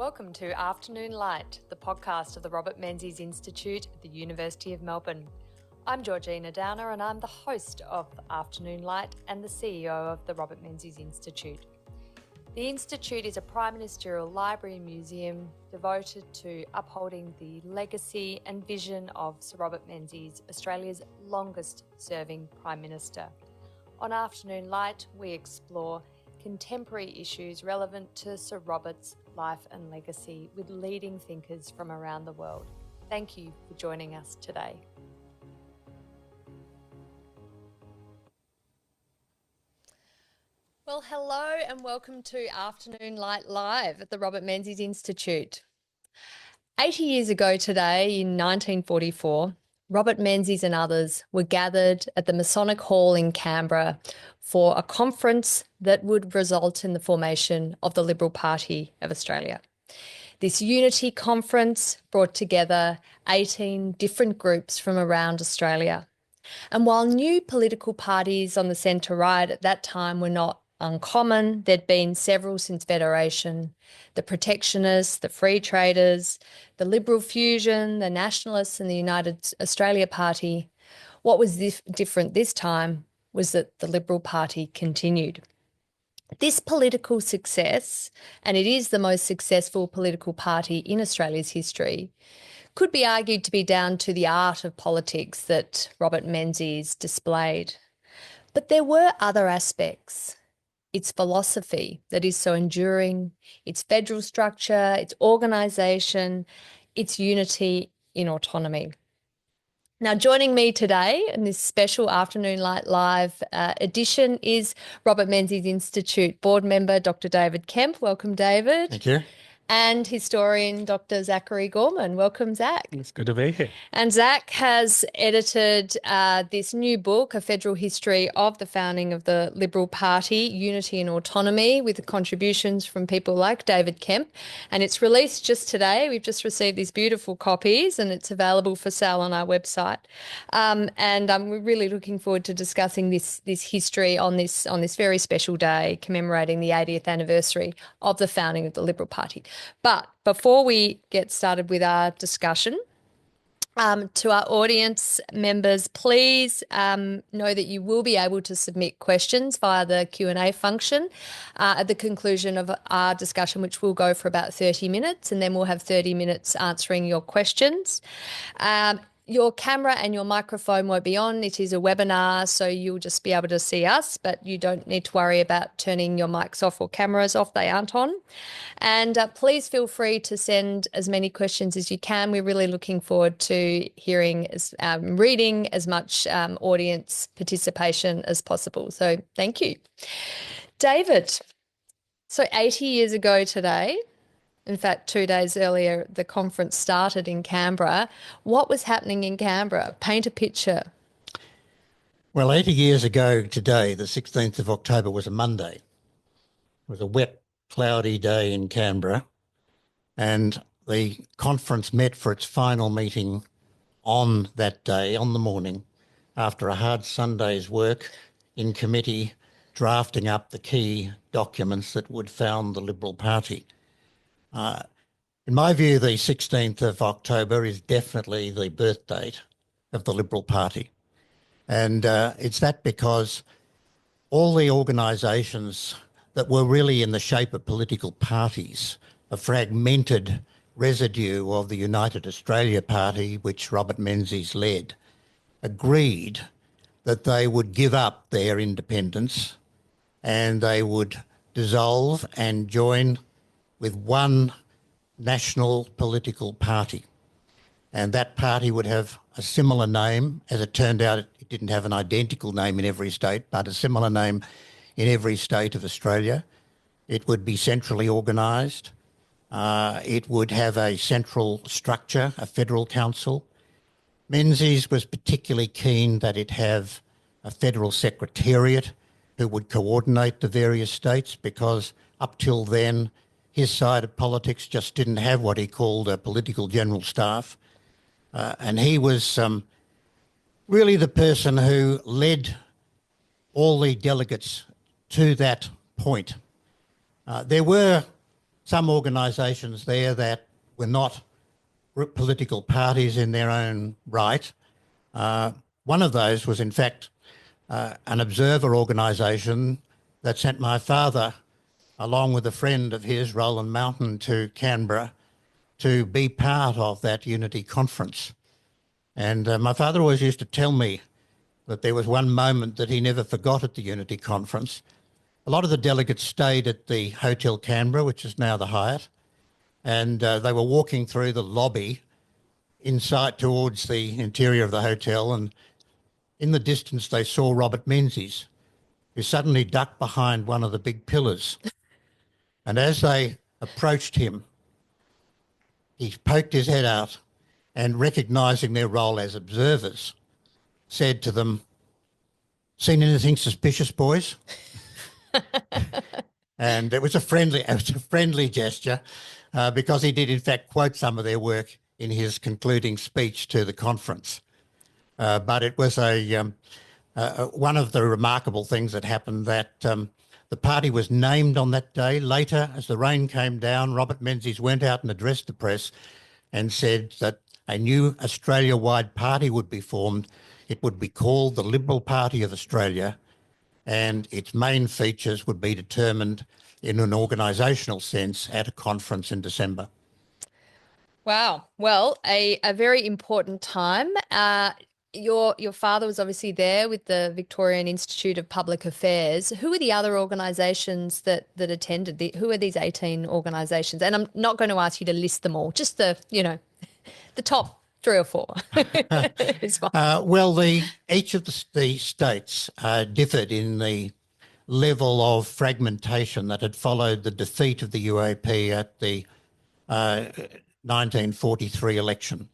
Welcome to Afternoon Light, the podcast of the Robert Menzies Institute at the University of Melbourne. I'm Georgina Downer and I'm the host of Afternoon Light and the CEO of the Robert Menzies Institute. The Institute is a prime ministerial library and museum devoted to upholding the legacy and vision of Sir Robert Menzies, Australia's longest serving Prime Minister. On Afternoon Light, we explore contemporary issues relevant to Sir Robert's life and legacy with leading thinkers from around the world. Thank you for joining us today. Well, hello and welcome to Afternoon Light Live at the Robert Menzies Institute. 80 years ago today, in 1944, Robert Menzies and others were gathered at the Masonic Hall in Canberra for a conference that would result in the formation of the Liberal Party of Australia. This unity conference brought together 18 different groups from around Australia. And while new political parties on the centre-right at that time were not uncommon, there'd been several since Federation: the Protectionists, the Free Traders, the Liberal Fusion, the Nationalists and the United Australia Party. What was different this time was that the Liberal Party continued. This political success, and it is the most successful political party in Australia's history, could be argued to be down to the art of politics that Robert Menzies displayed. But there were other aspects. Its philosophy that is so enduring, its federal structure, its organisation, its unity in autonomy. Now, joining me today in this special Afternoon Light Live edition is Robert Menzies Institute board member, Dr. David Kemp. Welcome, David. Thank you. And historian Dr. Zachary Gorman. Welcome, Zach. It's good to be here. And Zach has edited this new book, A Federal History of the Founding of the Liberal Party, Unity and Autonomy, with contributions from people like David Kemp. And it's released just today. We've just received these beautiful copies and it's available for sale on our website. And I'm really looking forward to discussing this history on this very special day, commemorating the 80th anniversary of the founding of the Liberal Party. But before we get started with our discussion, to our audience members, please know that you will be able to submit questions via the Q&A function at the conclusion of our discussion, which will go for about 30 minutes, and then we'll have 30 minutes answering your questions. Your camera and your microphone won't be on. It is a webinar, so you'll just be able to see us, but you don't need to worry about turning your mics off or cameras off. They aren't on. And please feel free to send as many questions as you can. We're really looking forward to reading as much audience participation as possible. So thank you. David, so 80 years ago today, in fact, 2 days earlier, the conference started in Canberra. What was happening in Canberra? Paint a picture. Well, 80 years ago today, the 16th of October, was a Monday. It was a wet, cloudy day in Canberra, and the conference met for its final meeting on that day, on the morning, after a hard Sunday's work in committee, drafting up the key documents that would found the Liberal Party. In my view, the 16th of October is definitely the birth date of the Liberal Party. And it's that because all the organisations that were really in the shape of political parties, a fragmented residue of the United Australia Party, which Robert Menzies led, agreed that they would give up their independence and they would dissolve and join with one national political party. And that party would have a similar name. As it turned out, it didn't have an identical name in every state, but a similar name in every state of Australia. It would be centrally organised. It would have a central structure, a federal council. Menzies was particularly keen that it have a federal secretariat who would coordinate the various states, because up till then, his side of politics just didn't have what he called a political general staff. And he was really the person who led all the delegates to that point. There were some organisations there that were not political parties in their own right. One of those was, in fact, an observer organisation that sent my father, along with a friend of his, Roland Mountain, to Canberra to be part of that Unity Conference. And my father always used to tell me that there was one moment that he never forgot at the Unity Conference. A lot of the delegates stayed at the Hotel Canberra, which is now the Hyatt, and they were walking through the lobby inside towards the interior of the hotel, and in the distance they saw Robert Menzies, who suddenly ducked behind one of the big pillars. And as they approached him, he poked his head out and, recognising their role as observers, said to them, "Seen anything suspicious, boys?" And it was a friendly gesture because he did, in fact, quote some of their work in his concluding speech to the conference. But it was one of the remarkable things that happened that the party was named on that day. Later, as the rain came down, Robert Menzies went out and addressed the press and said that a new Australia-wide party would be formed. It would be called the Liberal Party of Australia, and its main features would be determined in an organisational sense at a conference in December. Wow. Well, a very important time. Your father was obviously there with the Victorian Institute of Public Affairs. Who are the other organisations that attended? Who are these 18 organisations? And I'm not going to ask you to list them all, just the top 3 or 4. Is fine. Well, each of the states differed in the level of fragmentation that had followed the defeat of the UAP at the 1943 election.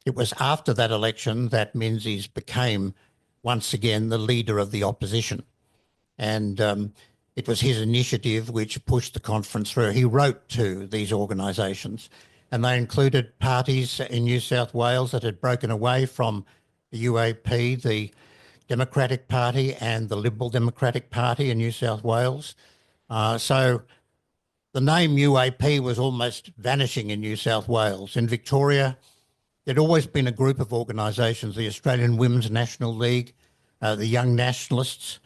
It was after that election that Menzies became once again the leader of the opposition. And it was his initiative which pushed the conference through. He wrote to these organisations, and they included parties in New South Wales that had broken away from the UAP, the Democratic Party and the Liberal Democratic Party in New South Wales. So the name UAP was almost vanishing in New South Wales. In Victoria, there'd always been a group of organisations, the Australian Women's National League, the Young Nationalists,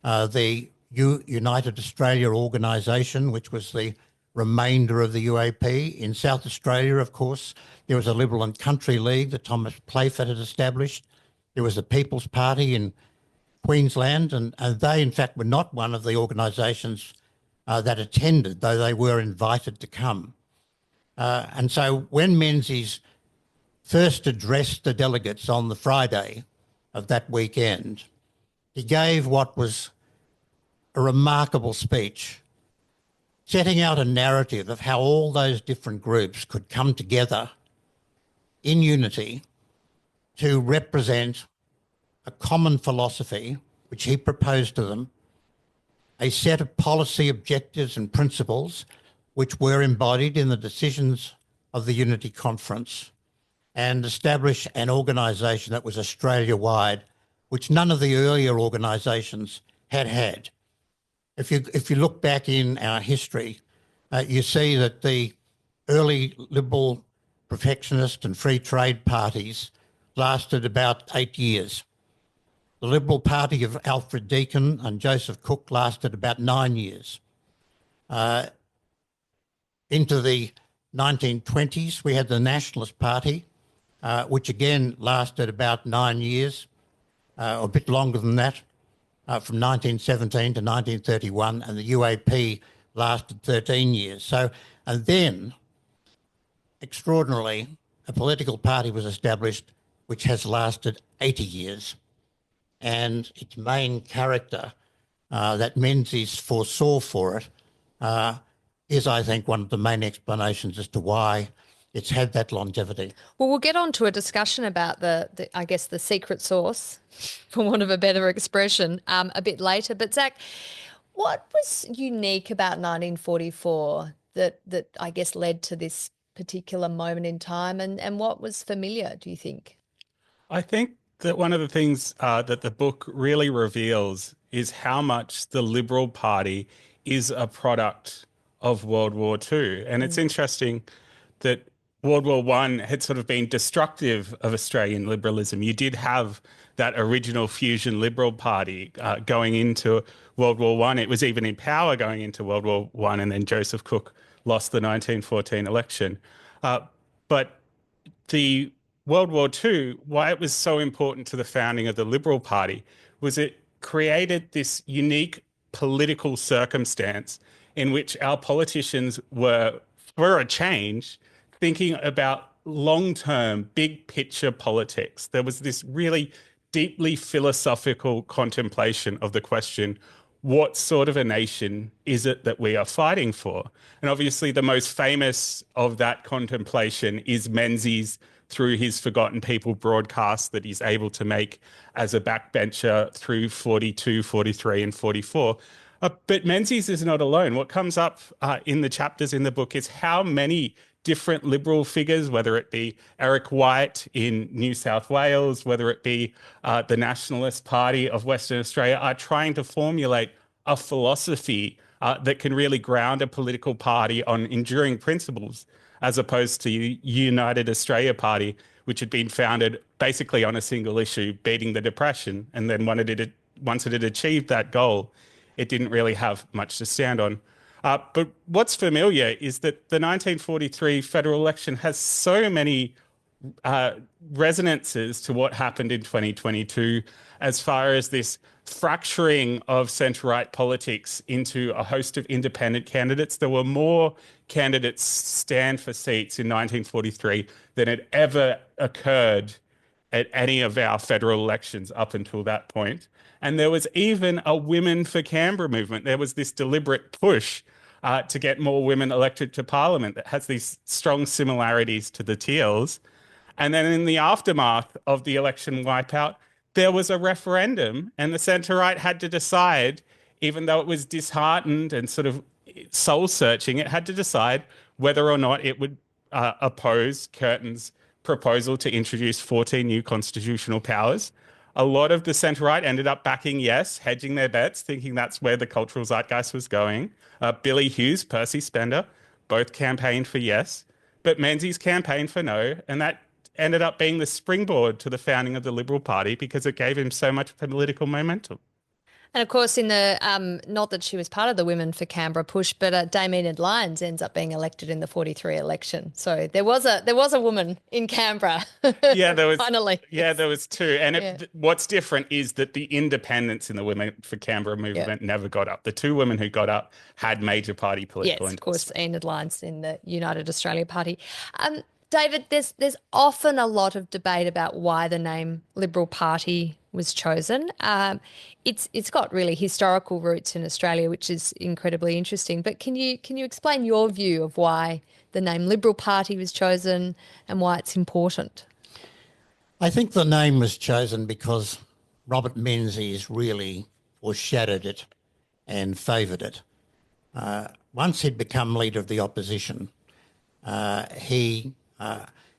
the United Australia organisation, which was the remainder of the UAP. In South Australia, of course, there was a Liberal and Country League that Thomas Playford had established. There was the People's Party in Queensland, and they, in fact, were not one of the organisations that attended, though they were invited to come. And so when Menzies first addressed the delegates on the Friday of that weekend, he gave what was a remarkable speech, setting out a narrative of how all those different groups could come together in unity to represent a common philosophy, which he proposed to them, a set of policy objectives and principles which were embodied in the decisions of the Unity Conference, and establish an organisation that was Australia-wide, which none of the earlier organisations had had. If you look back in our history, you see that the early Liberal, protectionist and free trade parties lasted about 8 years. The Liberal Party of Alfred Deakin and Joseph Cook lasted about 9 years. Into the 1920s, we had the Nationalist Party, which again lasted about 9 years, or a bit longer than that, from 1917 to 1931, and the UAP lasted 13 years. So, and then, extraordinarily, a political party was established which has lasted 80 years. And its main character that Menzies foresaw for it is, I think, one of the main explanations as to why it's had that longevity. Well, we'll get on to a discussion about the I guess, the secret sauce, for want of a better expression, a bit later. But Zach, what was unique about 1944 that I guess led to this particular moment in time, and what was familiar, do you think? I think that one of the things that the book really reveals is how much the Liberal Party is a product of World War II. And it's interesting that World War One had sort of been destructive of Australian liberalism. You did have that original fusion Liberal Party going into World War One. It was even in power going into World War One, and then Joseph Cook lost the 1914 election. But the World War II, why it was so important to the founding of the Liberal Party was it created this unique political circumstance in which our politicians were, for a change, thinking about long-term, big picture politics. There was this really deeply philosophical contemplation of the question, what sort of a nation is it that we are fighting for? And obviously the most famous of that contemplation is Menzies through his Forgotten People broadcast that he's able to make as a backbencher through 42, 43 and 44. But Menzies is not alone. What comes up in the chapters in the book is how many different Liberal figures, whether it be Eric White in New South Wales, whether it be the Nationalist Party of Western Australia, are trying to formulate a philosophy that can really ground a political party on enduring principles, as opposed to United Australia Party, which had been founded basically on a single issue, beating the Depression. And then once it had achieved that goal, it didn't really have much to stand on. But what's familiar is that the 1943 federal election has so many resonances to what happened in 2022 as far as this fracturing of centre-right politics into a host of independent candidates. There were more candidates stand for seats in 1943 than had ever occurred at any of our federal elections up until that point. And there was even a Women for Canberra movement. There was this deliberate push to get more women elected to Parliament that has these strong similarities to the Teals. And then in the aftermath of the election wipeout, there was a referendum and the centre-right had to decide, even though it was disheartened and sort of soul-searching, it had to decide whether or not it would oppose Curtin's proposal to introduce 14 new constitutional powers. A lot of the centre-right ended up backing yes, hedging their bets, thinking that's where the cultural zeitgeist was going. Billy Hughes, Percy Spender, both campaigned for yes, but Menzies campaigned for no, and that ended up being the springboard to the founding of the Liberal Party because it gave him so much political momentum. And of course, in the not that she was part of the Women for Canberra push, but Dame Enid Lyons ends up being elected in the 43 election. So there was a woman in Canberra. Yeah, there was finally. Yeah, there was two. And what's different is that the independents in the Women for Canberra movement never got up. The two women who got up had major party political Yes, of course, Enid Lyons in the United Australia Party. David, there's often a lot of debate about why the name Liberal Party was chosen. It's got really historical roots in Australia, which is incredibly interesting. But can you explain your view of why the name Liberal Party was chosen and why it's important? I think the name was chosen because Robert Menzies really foreshadowed it and favoured it. Once he'd become leader of the opposition, he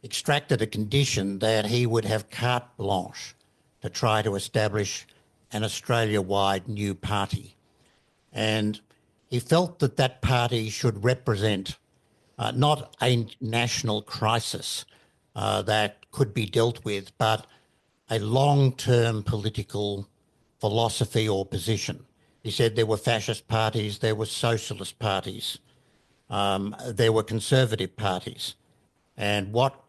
extracted a condition that he would have carte blanche to try to establish an Australia-wide new party. And he felt that that party should represent not a national crisis that could be dealt with, but a long-term political philosophy or position. He said there were fascist parties, there were socialist parties, there were conservative parties. And what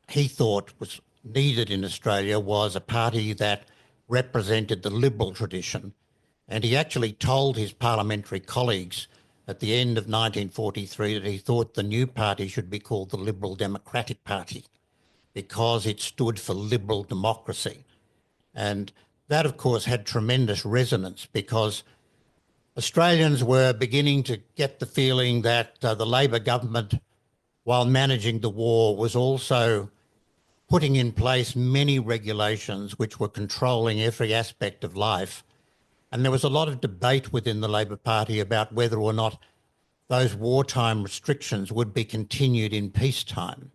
he thought was needed in Australia was a party that represented the Liberal tradition. And he actually told his parliamentary colleagues at the end of 1943 that he thought the new party should be called the Liberal Democratic Party because it stood for liberal democracy. And that, of course, had tremendous resonance because Australians were beginning to get the feeling that the Labor government, while managing the war, was also putting in place many regulations which were controlling every aspect of life. And there was a lot of debate within the Labor Party about whether or not those wartime restrictions would be continued in peacetime.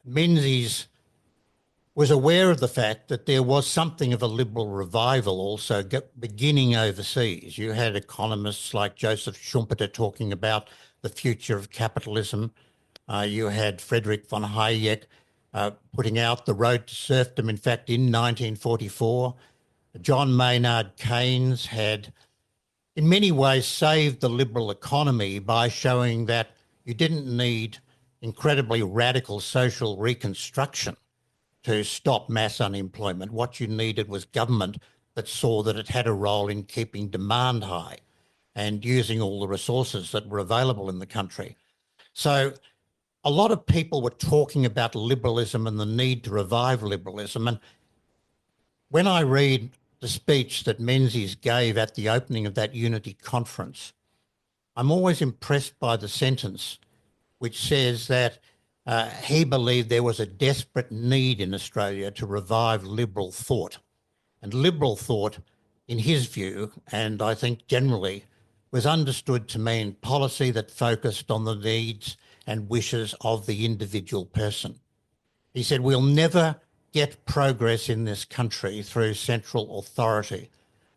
Menzies was aware of the fact that there was something of a liberal revival also beginning overseas. You had economists like Joseph Schumpeter talking about the future of capitalism. You had Friedrich von Hayek putting out The Road to Serfdom, in fact, in 1944. John Maynard Keynes had, in many ways, saved the liberal economy by showing that you didn't need incredibly radical social reconstruction to stop mass unemployment. What you needed was government that saw that it had a role in keeping demand high and using all the resources that were available in the country. So a lot of people were talking about liberalism and the need to revive liberalism. And when I read the speech that Menzies gave at the opening of that Unity conference, I'm always impressed by the sentence which says that he believed there was a desperate need in Australia to revive liberal thought. And liberal thought, in his view, and I think generally, was understood to mean policy that focused on the needs and wishes of the individual person. He said, we'll never get progress in this country through central authority,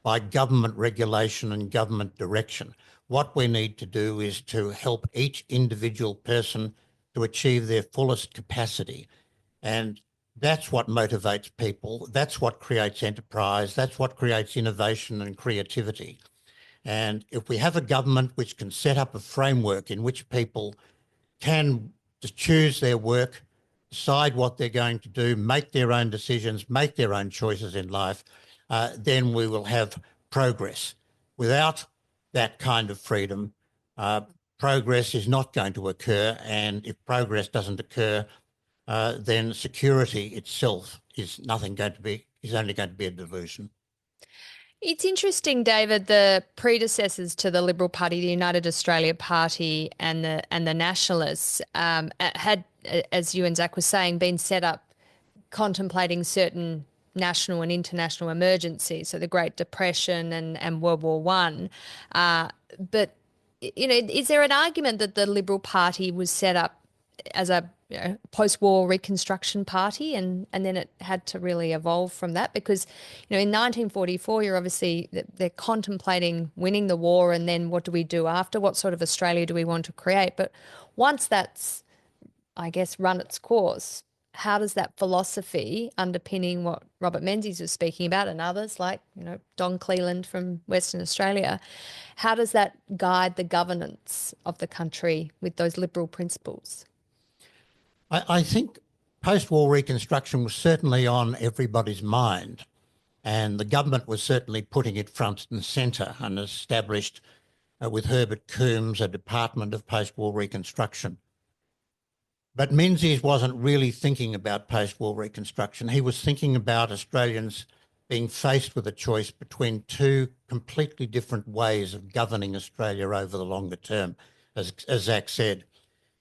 by government regulation and government direction. What we need to do is to help each individual person to achieve their fullest capacity. And that's what motivates people. That's what creates enterprise. That's what creates innovation and creativity. And if we have a government which can set up a framework in which people can just choose their work, decide what they're going to do, make their own decisions, make their own choices in life, then we will have progress. Without that kind of freedom, progress is not going to occur. And if progress doesn't occur, then security itself is only going to be a delusion. It's interesting, David, the predecessors to the Liberal Party, the United Australia Party and the Nationalists had, as you and Zach were saying, been set up contemplating certain national and international emergencies, so the Great Depression and World War One. But, is there an argument that the Liberal Party was set up as a post-war Reconstruction party, and then it had to really evolve from that? Because, in 1944, they're contemplating winning the war, and then what do we do after? What sort of Australia do we want to create? But once that's, I guess, run its course, how does that philosophy underpinning what Robert Menzies was speaking about and others like, Don Cleland from Western Australia, how does that guide the governance of the country with those liberal principles? I think post-war Reconstruction was certainly on everybody's mind, and the government was certainly putting it front and centre, and established with Herbert Coombs a Department of Post-War Reconstruction. But Menzies wasn't really thinking about post-war Reconstruction. He was thinking about Australians being faced with a choice between two completely different ways of governing Australia over the longer term, as Zach said.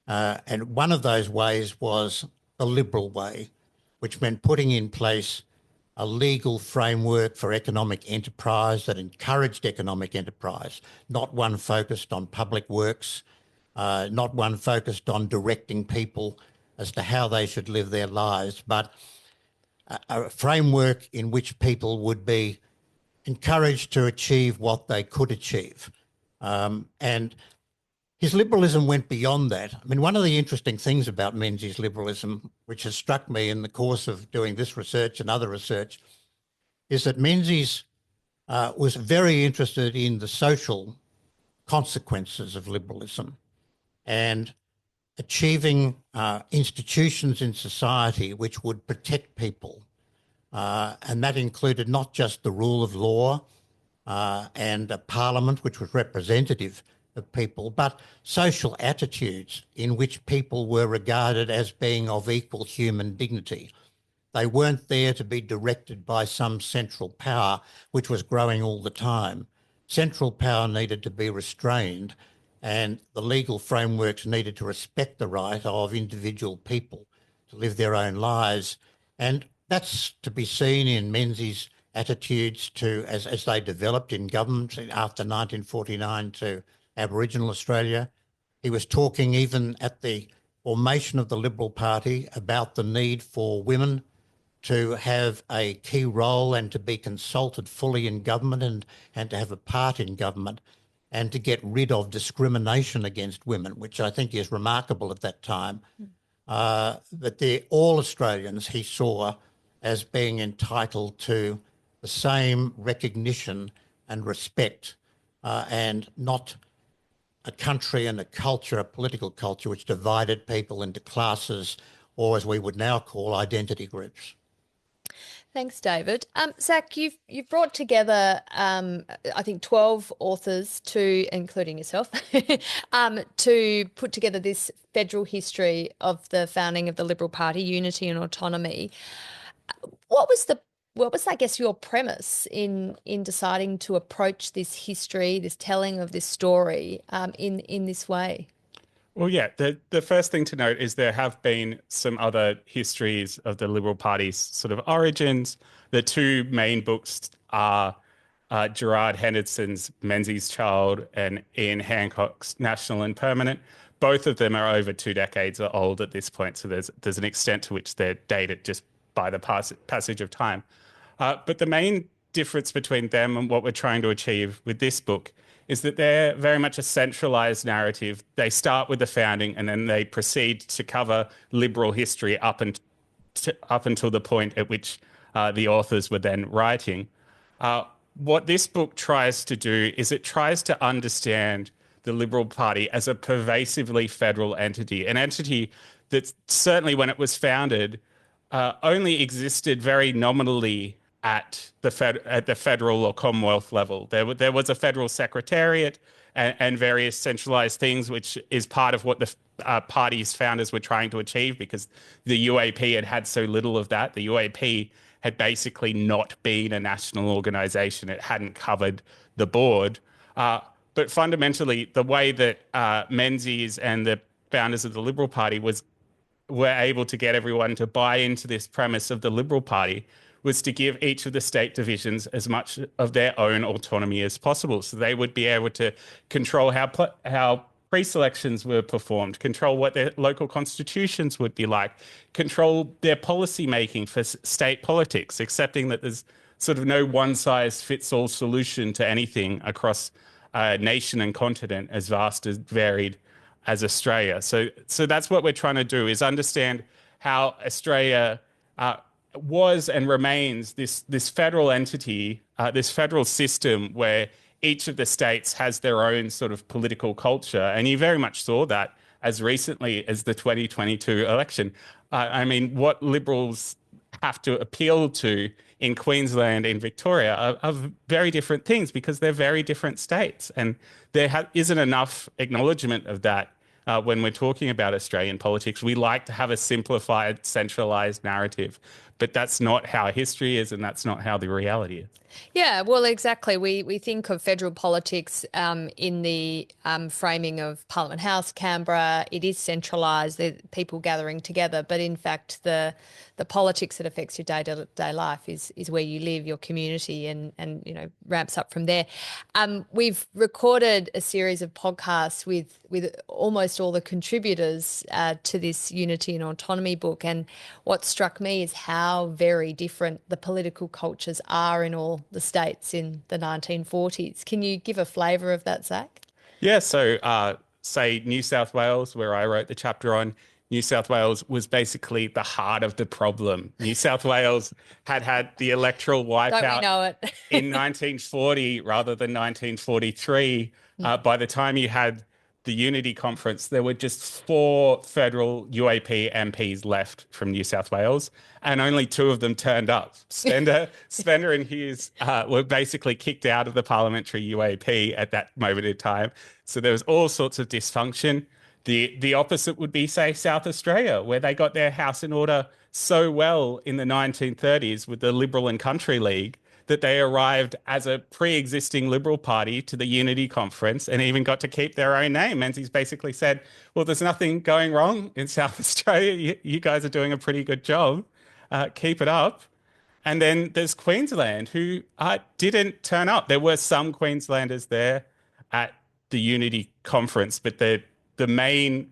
And one of those ways was the liberal way, which meant putting in place a legal framework for economic enterprise that encouraged economic enterprise, not one focused on public works, not one focused on directing people as to how they should live their lives, but a framework in which people would be encouraged to achieve what they could achieve. And his liberalism went beyond that. I mean, one of the interesting things about Menzies' liberalism, which has struck me in the course of doing this research and other research, is that Menzies was very interested in the social consequences of liberalism and achieving institutions in society which would protect people. And that included not just the rule of law and a parliament which was representative of people, but social attitudes in which people were regarded as being of equal human dignity. They weren't there to be directed by some central power which was growing all the time. Central power needed to be restrained, and the legal frameworks needed to respect the right of individual people to live their own lives. And that's to be seen in Menzies' attitudes to, as they developed in government after 1949 to Aboriginal Australia. He was talking even at the formation of the Liberal Party about the need for women to have a key role and to be consulted fully in government and to have a part in government and to get rid of discrimination against women, which I think is remarkable at that time. But all Australians he saw as being entitled to the same recognition and respect, and not a country and a culture, a political culture, which divided people into classes, or as we would now call, identity groups. Thanks, David. Zach, you've brought together, I think, 12 authors including yourself, to put together this federal history of the founding of the Liberal Party, unity and autonomy. What was, I guess, your premise in deciding to approach this history, this telling of this story, in this way? Well, yeah, the first thing to note is there have been some other histories of the Liberal Party's sort of origins. The two main books are Gerard Henderson's Menzies Child and Ian Hancock's National and Permanent. Both of them are over 2 decades old at this point, so there's an extent to which they're dated just by the passage of time. But the main difference between them and what we're trying to achieve with this book is that they're very much a centralized narrative. They start with the founding and then they proceed to cover liberal history up until the point at which the authors were then writing. What this book tries to do is it tries to understand the Liberal Party as a pervasively federal entity, an entity that certainly when it was founded only existed very nominally at the federal or Commonwealth level. There was a federal secretariat and various centralized things, which is part of what the party's founders were trying to achieve, because the UAP had so little of that. The UAP had basically not been a national organisation. It hadn't covered the board. But fundamentally, the way that Menzies and the founders of the Liberal Party were able to get everyone to buy into this premise of the Liberal Party was to give each of the state divisions as much of their own autonomy as possible. So they would be able to control how pre-selections were performed, control what their local constitutions would be like, control their policy making for state politics, accepting that there's sort of no one-size-fits-all solution to anything across a nation and continent as vast as varied as Australia. So that's what we're trying to do, is understand how Australia was and remains this federal entity, this federal system where each of the states has their own sort of political culture. And you very much saw that as recently as the 2022 election. I mean, what Liberals have to appeal to in Queensland and Victoria are very different things, because they're very different states. And there isn't enough acknowledgement of that when we're talking about Australian politics. We like to have a simplified, centralised narrative, but that's not how history is, and that's not how the reality is. Yeah, well, exactly. We think of federal politics in the framing of Parliament House, Canberra. It is centralised, people gathering together, but in fact, the politics that affects your day-to-day life is where you live, your community, and ramps up from there. We've recorded a series of podcasts with almost all the contributors to this Unity and Autonomy book, and what struck me is how very different the political cultures are in all the states in the 1940s. Can you give a flavour of that, Zach? Yeah, so say New South Wales, where I wrote the chapter on, New South Wales was basically the heart of the problem. New South Wales had the electoral wipeout Don't we know it? in 1940 rather than 1943. By the time you had the Unity Conference, there were just 4 federal UAP MPs left from New South Wales, and only 2 of them turned up. Spender and Hughes were basically kicked out of the parliamentary UAP at that moment in time. So there was all sorts of dysfunction. The opposite would be, say, South Australia, where they got their house in order so well in the 1930s with the Liberal and Country League that they arrived as a pre-existing Liberal Party to the Unity Conference and even got to keep their own name. Menzies basically said, well, there's nothing going wrong in South Australia. You guys are doing a pretty good job. Keep it up. And then there's Queensland, who didn't turn up. There were some Queenslanders there at the Unity Conference, but the main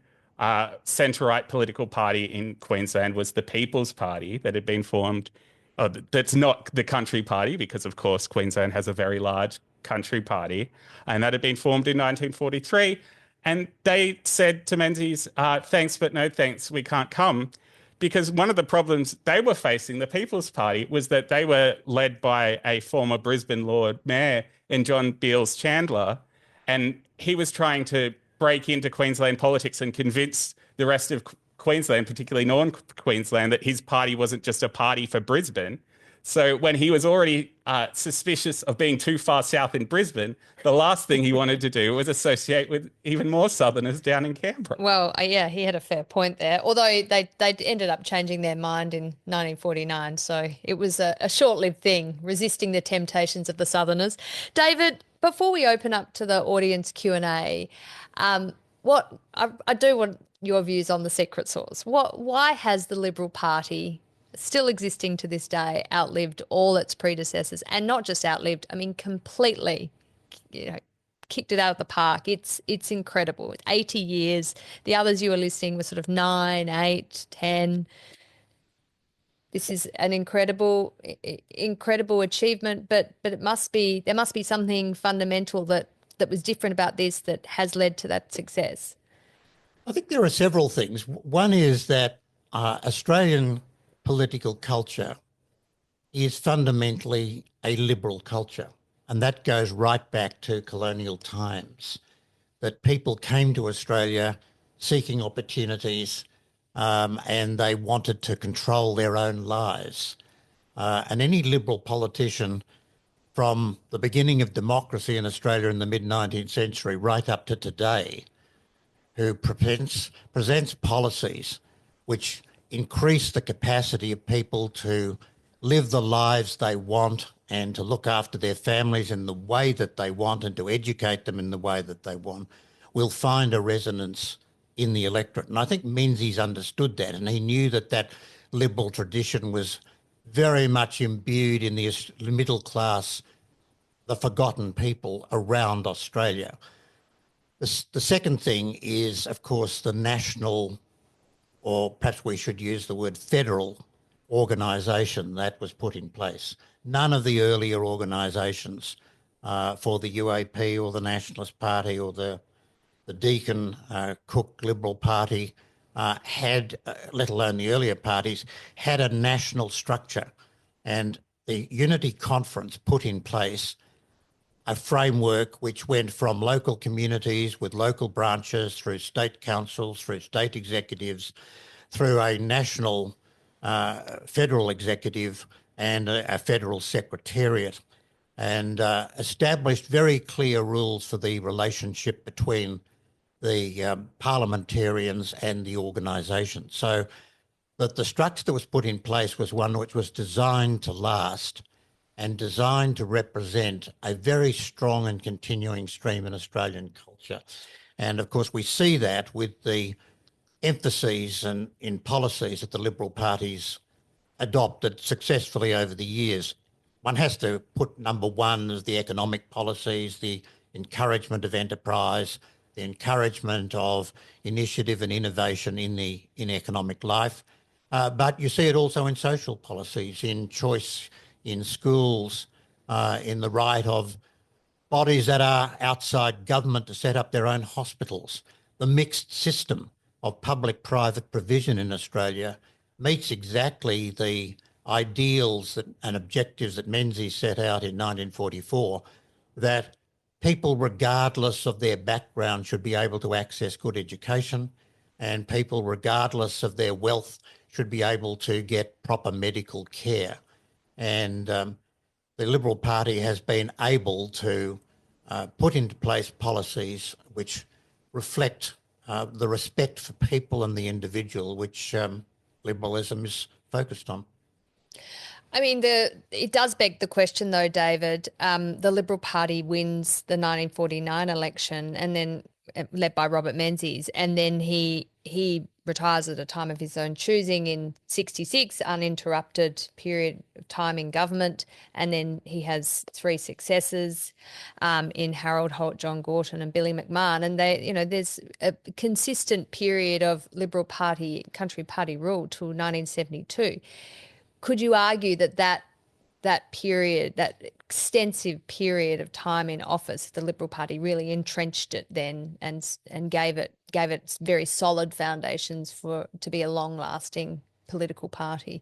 centre-right political party in Queensland was the People's Party that had been formed. Oh, that's not the Country Party because, of course, Queensland has a very large country party, and that had been formed in 1943. And they said to Menzies, thanks, but no thanks, we can't come. Because one of the problems they were facing, the People's Party, was that they were led by a former Brisbane Lord Mayor in John Beals Chandler, and he was trying to break into Queensland politics and convince the rest of Queensland, particularly North Queensland, that his party wasn't just a party for Brisbane. So when he was already suspicious of being too far south in Brisbane, the last thing he wanted to do was associate with even more southerners down in Canberra. Well, yeah, he had a fair point there. Although they ended up changing their mind in 1949, so it was a short-lived thing, resisting the temptations of the southerners. David, before we open up to the audience Q&A, what I do want your views on the secret sauce. Why has the Liberal Party, still existing to this day, outlived all its predecessors? And not just outlived, I mean, completely, kicked it out of the park. It's incredible. 80 years. The others you were listing were sort of 9, 8, 10. This is an incredible achievement, but there must be something fundamental that was different about this that has led to that success. I think there are several things. One is that Australian political culture is fundamentally a liberal culture, and that goes right back to colonial times, that people came to Australia seeking opportunities and they wanted to control their own lives. And any liberal politician from the beginning of democracy in Australia in the mid-19th century right up to today, who presents policies which increase the capacity of people to live the lives they want and to look after their families in the way that they want and to educate them in the way that they want, will find a resonance in the electorate. And I think Menzies understood that, and he knew that that liberal tradition was very much imbued in the middle class, the forgotten people around Australia. The second thing is, of course, the national, or perhaps we should use the word federal, organisation that was put in place. None of the earlier organisations for the UAP or the Nationalist Party or the Deakin Cook Liberal Party had, let alone the earlier parties, had a national structure. And the Unity Conference put in place a framework which went from local communities with local branches through state councils, through state executives, through a national federal executive and a federal secretariat, and established very clear rules for the relationship between the parliamentarians and the organisation. So that the structure that was put in place was one which was designed to last and designed to represent a very strong and continuing stream in Australian culture. And of course, we see that with the emphases and in policies that the Liberal parties adopted successfully over the years. One has to put number one as the economic policies, the encouragement of enterprise, the encouragement of initiative and innovation in economic life. But you see it also in social policies, in choice in schools, in the right of bodies that are outside government to set up their own hospitals. The mixed system of public-private provision in Australia meets exactly the ideals and objectives that Menzies set out in 1944, that people, regardless of their background, should be able to access good education, and people, regardless of their wealth, should be able to get proper medical care. And the Liberal Party has been able to put into place policies which reflect the respect for people and the individual, which liberalism is focused on. I mean, it does beg the question, though, David. The Liberal Party wins the 1949 election, and then led by Robert Menzies, and then he retires at a time of his own choosing in 66, uninterrupted period of time in government, and then he has three successors in Harold Holt, John Gorton, and Billy McMahon, and there's a consistent period of Liberal Party, Country Party rule till 1972. Could you argue that period, that extensive period of time in office, the Liberal Party really entrenched it then and gave it very solid foundations to be a long-lasting political party?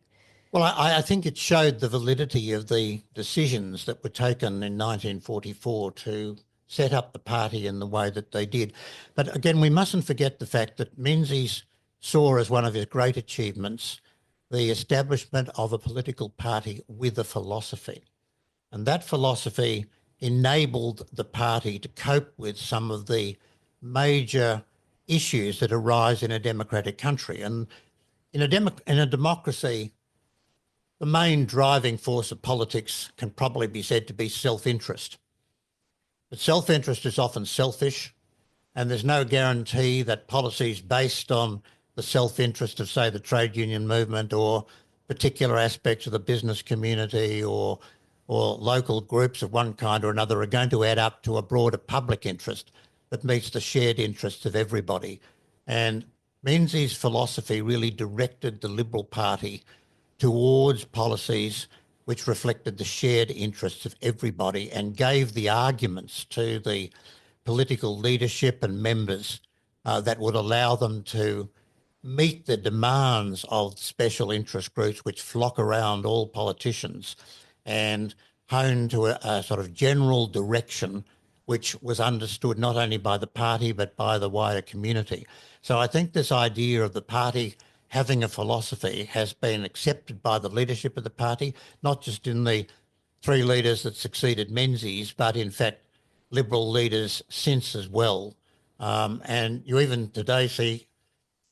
Well, I think it showed the validity of the decisions that were taken in 1944 to set up the party in the way that they did. But again, we mustn't forget the fact that Menzies saw as one of his great achievements the establishment of a political party with a philosophy. And that philosophy enabled the party to cope with some of the major issues that arise in a democratic country. And in a democracy, the main driving force of politics can probably be said to be self-interest. But self-interest is often selfish, and there's no guarantee that policies based on the self-interest of, say, the trade union movement or particular aspects of the business community or local groups of one kind or another are going to add up to a broader public interest that meets the shared interests of everybody. And Menzies' philosophy really directed the Liberal Party towards policies which reflected the shared interests of everybody and gave the arguments to the political leadership and members that would allow them to meet the demands of special interest groups which flock around all politicians and hone to a sort of general direction which was understood not only by the party but by the wider community. So I think this idea of the party having a philosophy has been accepted by the leadership of the party, not just in the three leaders that succeeded Menzies, but in fact Liberal leaders since as well. And you even today see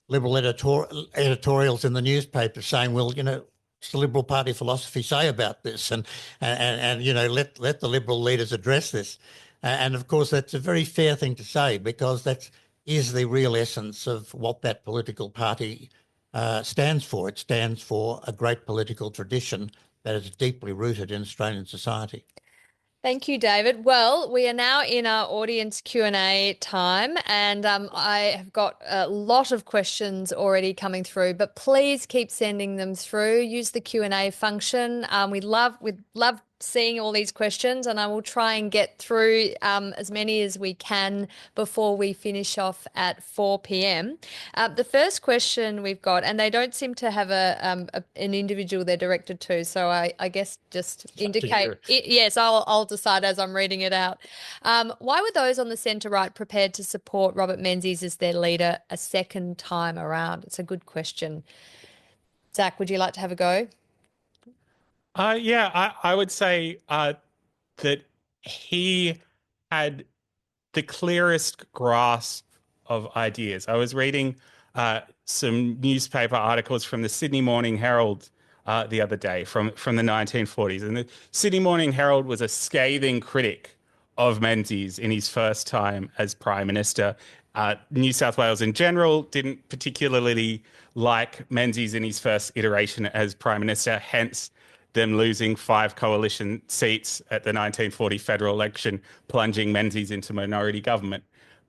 Liberal editorials in the newspapers saying, well, what's the Liberal Party philosophy say about this? And let the Liberal leaders address this. And of course, that's a very fair thing to say because that is the real essence of what that political party stands for. It stands for a great political tradition that is deeply rooted in Australian society. Thank you, David. Well, we are now in our audience Q&A time, and I have got a lot of questions already coming through, but please keep sending them through. Use the Q&A function. We'd love seeing all these questions, and I will try and get through as many as we can before we finish off at 4 p.m. The first question we've got, and they don't seem to have an individual they're directed to, so I guess just indicate. Yes, I'll decide as I'm reading it out. Why were those on the centre-right prepared to support Robert Menzies as their leader a second time around? It's a good question. Zach, would you like to have a go? I would say that he had the clearest grasp of ideas. I was reading some newspaper articles from the Sydney Morning Herald the other day from the 1940s. And the Sydney Morning Herald was a scathing critic of Menzies in his first time as Prime Minister. New South Wales in general didn't particularly like Menzies in his first iteration as Prime Minister, hence them losing 5 coalition seats at the 1940 federal election, plunging Menzies into minority government.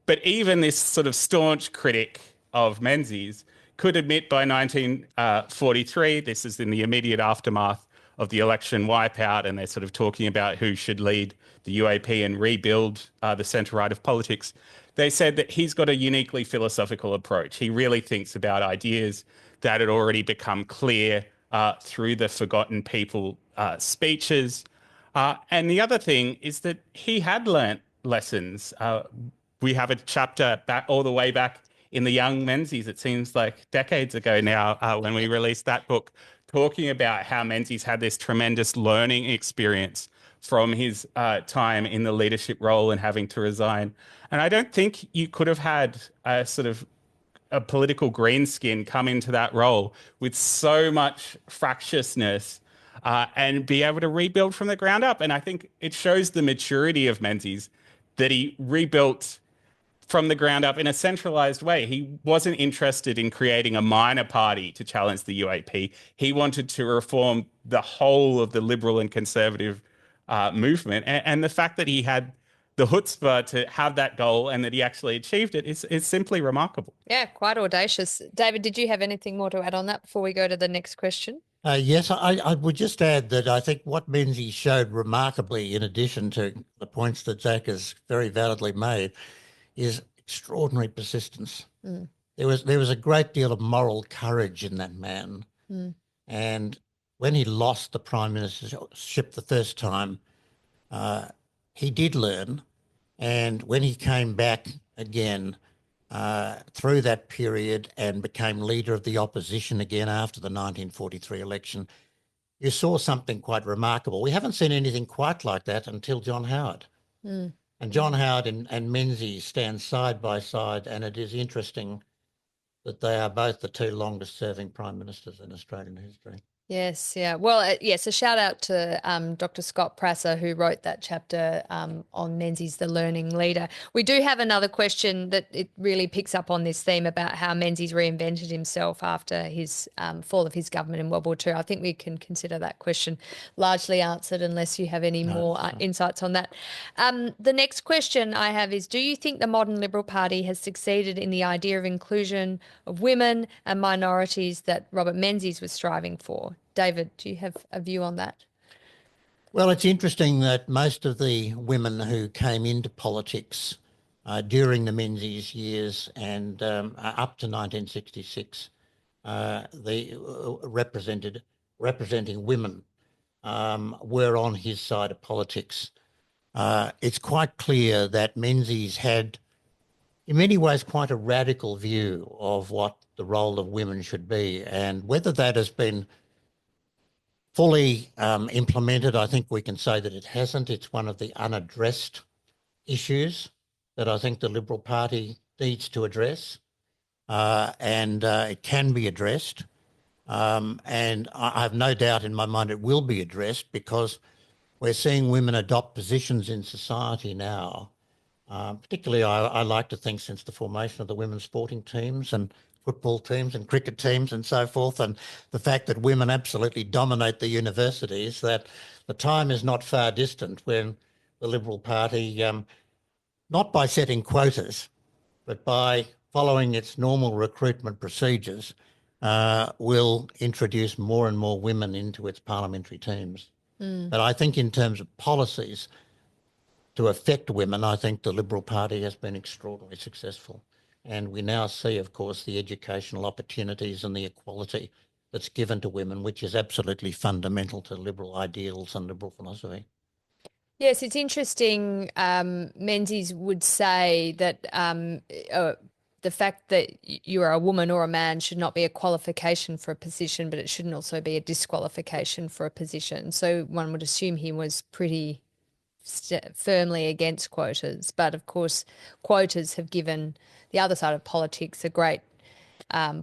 But even this sort of staunch critic of Menzies could admit by 1943, this is in the immediate aftermath of the election wipeout, and they're sort of talking about who should lead the UAP and rebuild the centre-right of politics. They said that he's got a uniquely philosophical approach. He really thinks about ideas that had already become clear through the Forgotten People speeches. And the other thing is that he had learnt lessons. We have a chapter all the way back in the Young Menzies, it seems like decades ago now, when we released that book, talking about how Menzies had this tremendous learning experience from his time in the leadership role and having to resign. And I don't think you could have had a sort of a political greenskin come into that role with so much fractiousness and be able to rebuild from the ground up. And I think it shows the maturity of Menzies that he rebuilt from the ground up in a centralized way. He wasn't interested in creating a minor party to challenge the UAP. He wanted to reform the whole of the liberal and conservative movement. And the fact that he had the chutzpah to have that goal and that he actually achieved it is simply remarkable. Yeah, quite audacious. David, did you have anything more to add on that before we go to the next question? Yes, I would just add that I think what Menzies showed remarkably, in addition to the points that Zach has very validly made, is extraordinary persistence. There was a great deal of moral courage in that man. And when he lost the prime ministership the first time, he did learn. And when he came back again through that period and became leader of the opposition again after the 1943 election, you saw something quite remarkable. We haven't seen anything quite like that until John Howard. And John Howard and Menzies stand side by side, and it is interesting that they are both the two longest serving prime ministers in Australian history. Yes, yeah. Well, yes, a shout out to Dr. Scott Prasser, who wrote that chapter on Menzies, the learning leader. We do have another question that it really picks up on this theme about how Menzies reinvented himself after his fall of his government in World War II. I think we can consider that question largely answered unless you have any more insights on that. The next question I have is, do you think the modern Liberal Party has succeeded in the idea of inclusion of women and minorities that Robert Menzies was striving for? David, do you have a view on that? Well, it's interesting that most of the women who came into politics during the Menzies years and up to 1966, they representing women were on his side of politics. It's quite clear that Menzies had, in many ways, quite a radical view of what the role of women should be, and whether that has been fully implemented, I think we can say that it hasn't. It's one of the unaddressed issues that I think the Liberal Party needs to address, and it can be addressed. And I have no doubt in my mind it will be addressed, because we're seeing women adopt positions in society now. Particularly, I like to think since the formation of the women's sporting teams and football teams and cricket teams and so forth, and the fact that women absolutely dominate the universities, that the time is not far distant when the Liberal Party, not by setting quotas, but by following its normal recruitment procedures, will introduce more and more women into its parliamentary teams. But I think in terms of policies to affect women, I think the Liberal Party has been extraordinarily successful. And we now see, of course, the educational opportunities and the equality that's given to women, which is absolutely fundamental to Liberal ideals and Liberal philosophy. Yes, it's interesting. Menzies would say that the fact that you are a woman or a man should not be a qualification for a position, but it shouldn't also be a disqualification for a position. So one would assume he was pretty firmly against quotas. But of course, quotas have given the other side of politics a great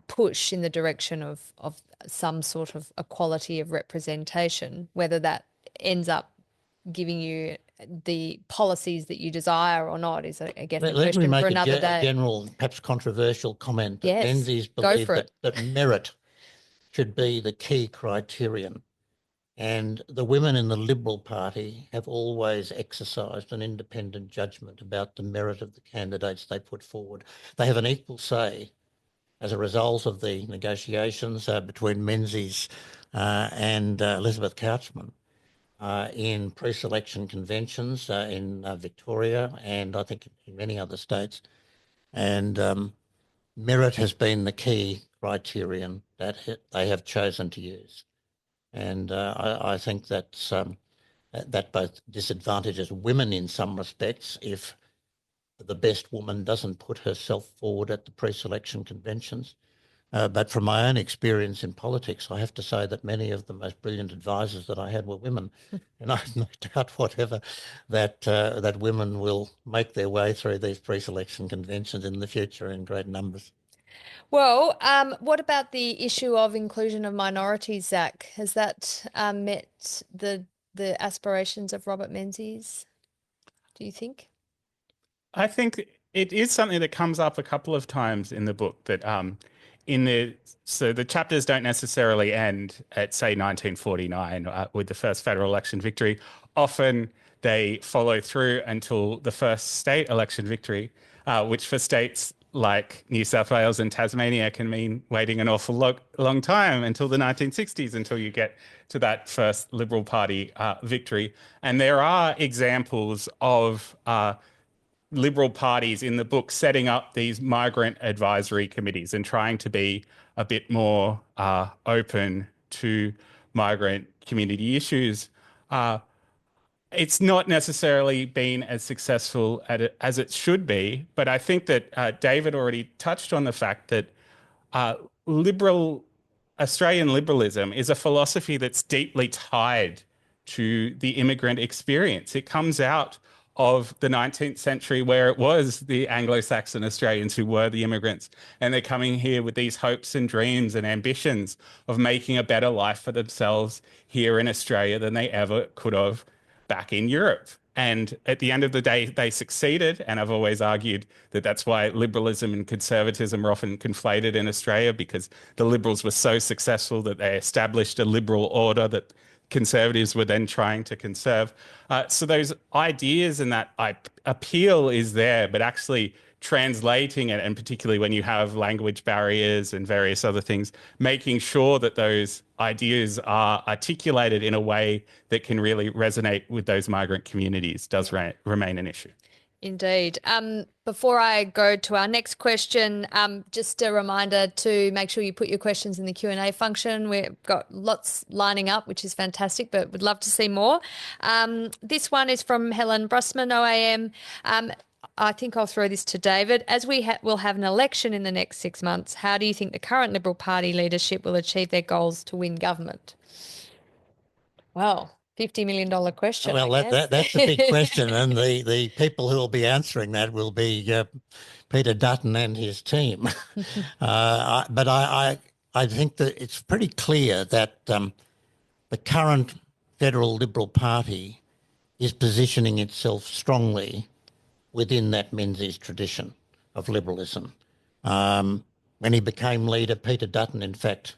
push in the direction of some sort of equality of representation. Whether that ends up giving you the policies that you desire or not is, I guess, a question for another day. A general, perhaps controversial comment. Yes, Menzies believed that merit should be the key criterion. And the women in the Liberal Party have always exercised an independent judgment about the merit of the candidates they put forward. They have an equal say as a result of the negotiations between Menzies and Elizabeth Couchman in pre-selection conventions in Victoria and I think in many other states. And merit has been the key criterion that they have chosen to use. And I think that's, that both disadvantages women in some respects if the best woman doesn't put herself forward at the pre-selection conventions. But from my own experience in politics, I have to say that many of the most brilliant advisors that I had were women. And I have no doubt whatever that women will make their way through these pre-selection conventions in the future in great numbers. Well, what about the issue of inclusion of minorities, Zach? Has that met the aspirations of Robert Menzies, do you think? I think it is something that comes up a couple of times in the book that so the chapters don't necessarily end at, say, 1949 with the first federal election victory. Often they follow through until the first state election victory, which for states like New South Wales and Tasmania can mean waiting an awful long time until the 1960s, until you get to that first Liberal Party victory. And there are examples of Liberal parties in the book setting up these migrant advisory committees and trying to be a bit more open to migrant community issues. It's not necessarily been as successful as it should be, but I think that David already touched on the fact that liberal Australian liberalism is a philosophy that's deeply tied to the immigrant experience. It comes out of the 19th century, where it was the Anglo-Saxon Australians who were the immigrants, and they're coming here with these hopes and dreams and ambitions of making a better life for themselves here in Australia than they ever could have back in Europe. And at the end of the day, they succeeded. And I've always argued that that's why liberalism and conservatism are often conflated in Australia, because the Liberals were so successful that they established a liberal order that Conservatives were then trying to conserve. So those ideas and that appeal is there, but actually translating it, and particularly when you have language barriers and various other things, making sure that those ideas are articulated in a way that can really resonate with those migrant communities does remain an issue. Indeed. Before I go to our next question, just a reminder to make sure you put your questions in the Q&A function. We've got lots lining up, which is fantastic, but would love to see more. This one is from Helen Brusman, OAM. I think I'll throw this to David. As we will have an election in the next 6 months, how do you think the current Liberal Party leadership will achieve their goals to win government? Well, $50 million question. Well, that's a big question, and the people who will be answering that will be Peter Dutton and his team. But I think that it's pretty clear that the current federal Liberal Party is positioning itself strongly within that Menzies tradition of liberalism. When he became leader, Peter Dutton, in fact,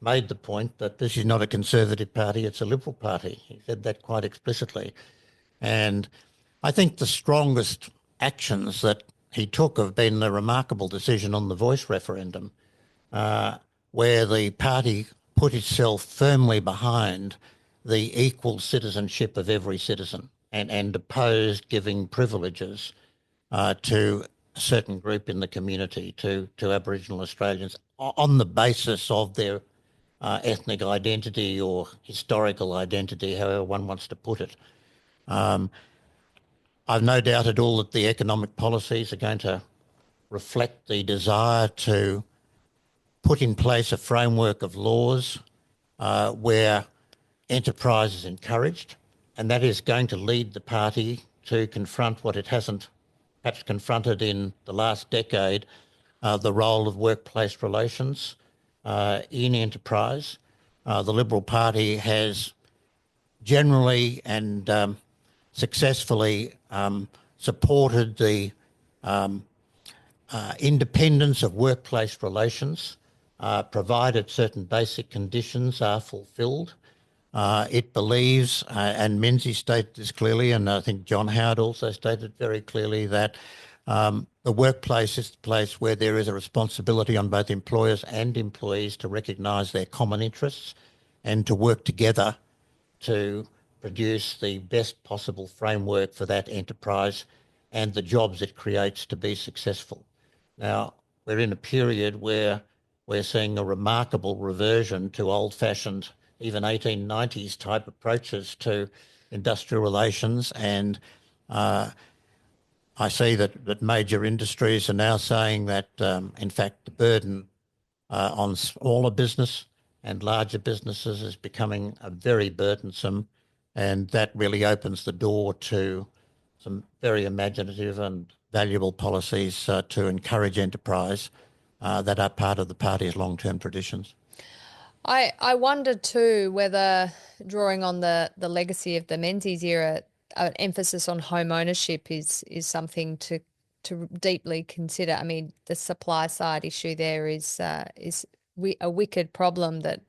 made the point that this is not a Conservative party, it's a Liberal party. He said that quite explicitly. And I think the strongest actions that he took have been the remarkable decision on the voice referendum, where the party put itself firmly behind the equal citizenship of every citizen and opposed giving privileges to a certain group in the community, to Aboriginal Australians, on the basis of their ethnic identity or historical identity, however one wants to put it. I've no doubt at all that the economic policies are going to reflect the desire to put in place a framework of laws where enterprise is encouraged, and that is going to lead the party to confront what it hasn't perhaps confronted in the last decade, the role of workplace relations in enterprise. The Liberal Party has generally and successfully supported the independence of workplace relations, provided certain basic conditions are fulfilled. It believes, and Menzies stated this clearly, and I think John Howard also stated very clearly, that the workplace is the place where there is a responsibility on both employers and employees to recognise their common interests and to work together to produce the best possible framework for that enterprise and the jobs it creates to be successful. Now, we're in a period where we're seeing a remarkable reversion to old-fashioned, even 1890s type approaches to industrial relations, and I see that major industries are now saying that, in fact, the burden on smaller business and larger businesses is becoming very burdensome, and that really opens the door to some very imaginative and valuable policies to encourage enterprise that are part of the party's long-term traditions. I wonder too whether, drawing on the legacy of the Menzies era, an emphasis on home ownership is something to to deeply consider. I mean, the supply side issue there is a wicked problem that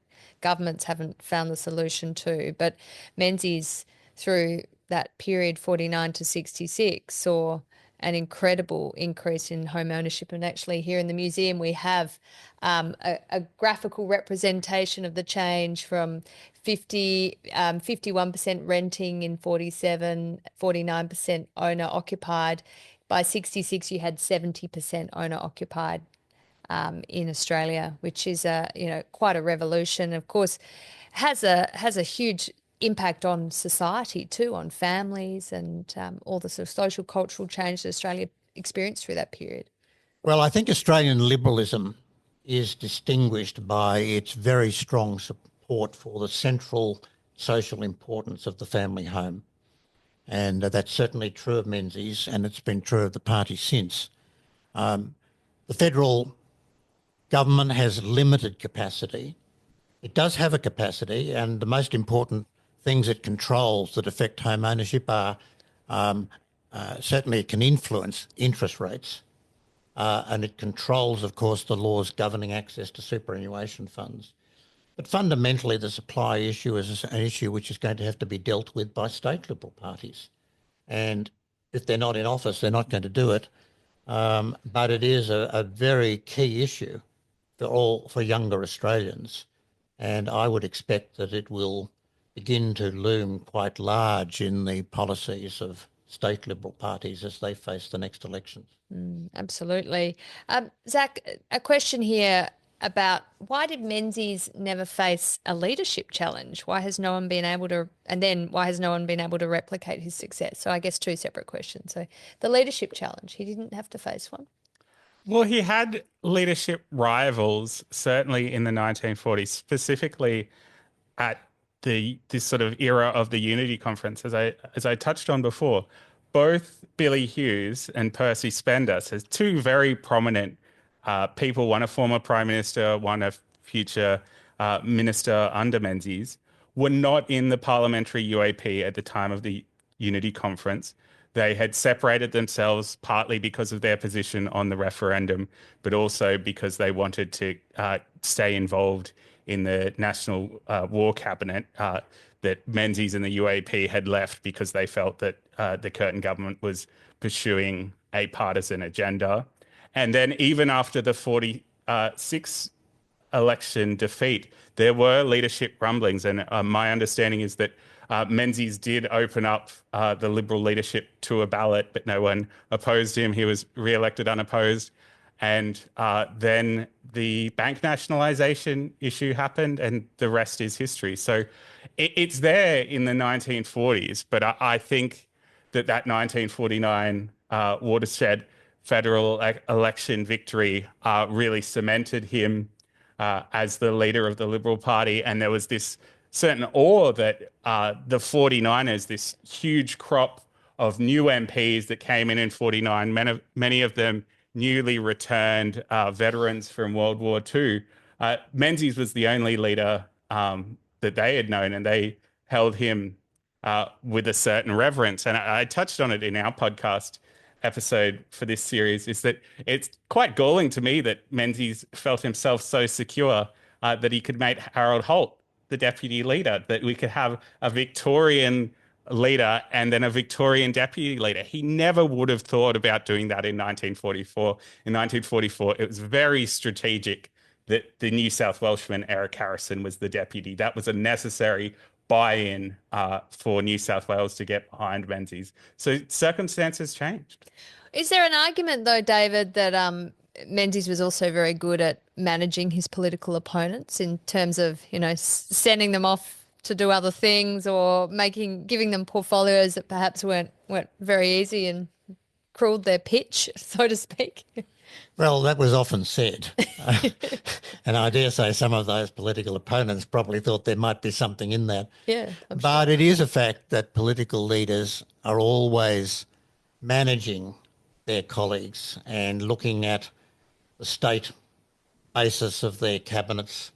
governments haven't found the solution to. But Menzies, through that period 49 to 66, saw an incredible increase in home ownership. And actually here in the museum we have a graphical representation of the change from 51% renting in 47, 49% owner occupied. By 66 you had 70% owner occupied in Australia, which is quite a revolution. Of course, has a huge impact on society too, on families and all the sort of social cultural change that Australia experienced through that period. Well, I think Australian liberalism is distinguished by its very strong support for the central social importance of the family home. And that's certainly true of Menzies, and it's been true of the party since. The federal government has limited capacity. It does have a capacity, and the most important things it controls that affect home ownership are certainly it can influence interest rates, and it controls, of course, the laws governing access to superannuation funds. But fundamentally, the supply issue is an issue which is going to have to be dealt with by state Liberal parties. And if they're not in office, they're not going to do it. But it is a very key issue for younger Australians. And I would expect that it will begin to loom quite large in the policies of state Liberal parties as they face the next elections. Absolutely. Zach, a question here about why did Menzies never face a leadership challenge? Why has no one been able to, and then why has no one been able to replicate his success? So I guess two separate questions. So the leadership challenge, he didn't have to face one. Well, he had leadership rivals, certainly in the 1940s, specifically at this sort of era of the Unity Conference, as I touched on before. Both Billy Hughes and Percy Spender, so two very prominent people, one a former Prime Minister, one a future minister under Menzies, were not in the parliamentary UAP at the time of the Unity Conference. They had separated themselves partly because of their position on the referendum, but also because they wanted to stay involved in the National War Cabinet that Menzies and the UAP had left because they felt that the Curtin government was pursuing a partisan agenda. And then even after the 46 election defeat, there were leadership rumblings. And my understanding is that Menzies did open up the Liberal leadership to a ballot, but no one opposed him. He was re-elected unopposed. And then the bank nationalisation issue happened, and the rest is history. So it's there in the 1940s, but I think that 1949 watershed federal election victory really cemented him as the leader of the Liberal Party. And there was this certain awe that the 49ers, this huge crop of new MPs that came in 49, many of them newly returned veterans from World War II. Menzies was the only leader that they had known, and they held him with a certain reverence. And I touched on it in our podcast episode for this series, is that it's quite galling to me that Menzies felt himself so secure that he could make Harold Holt the deputy leader, that we could have a Victorian leader and then a Victorian deputy leader. He never would have thought about doing that in 1944. In 1944, it was very strategic that the New South Welshman, Eric Harrison, was the deputy. That was a necessary buy-in for New South Wales to get behind Menzies. So circumstances changed. Is there an argument, though, David, that Menzies was also very good at managing his political opponents in terms of, sending them off to do other things or giving them portfolios that perhaps weren't very easy and cruelled their pitch, so to speak? Well, that was often said. And I dare say some of those political opponents probably thought there might be something in that. Yeah, but sure. It is a fact that political leaders are always managing their colleagues and looking at the state basis of their cabinets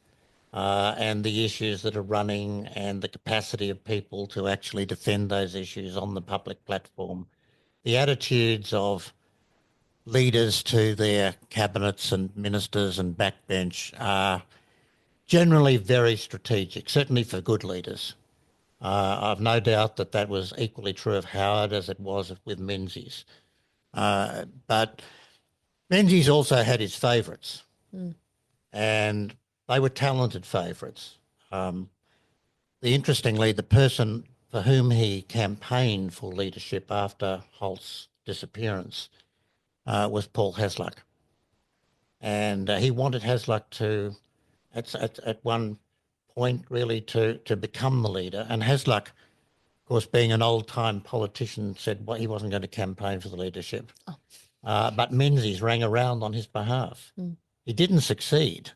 and the issues that are running and the capacity of people to actually defend those issues on the public platform. The attitudes of leaders to their cabinets and ministers and backbench are generally very strategic, certainly for good leaders. I've no doubt that that was equally true of Howard as it was with Menzies. But Menzies also had his favourites, and they were talented favourites. Interestingly, the person for whom he campaigned for leadership after Holt's disappearance was Paul Hasluck. And he wanted Hasluck to, at one point, really to become the leader. And Hasluck, of course, being an old-time politician, said he wasn't going to campaign for the leadership. But Menzies rang around on his behalf. He didn't succeed.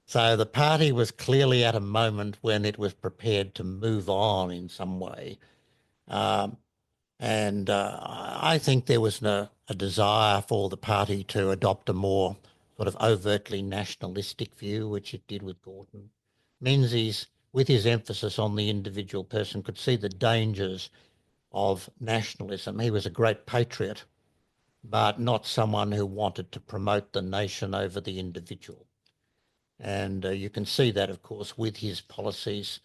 So the party was clearly at a moment when it was prepared to move on in some way. And I think there was a desire for the party to adopt a more sort of overtly nationalistic view, which it did with Gorton. Menzies, with his emphasis on the individual person, could see the dangers of nationalism. He was a great patriot, but not someone who wanted to promote the nation over the individual. And you can see that, of course, with his policies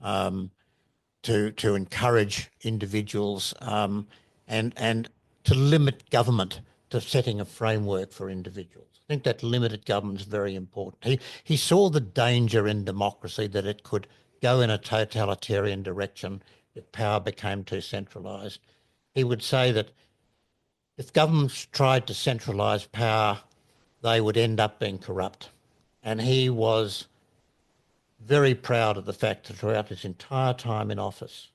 to encourage individuals and to limit government to setting a framework for individuals. I think that limited government is very important. He saw the danger in democracy that it could go in a totalitarian direction if power became too centralised. He would say that if governments tried to centralise power, they would end up being corrupt. And he was very proud of the fact that throughout his entire time in office,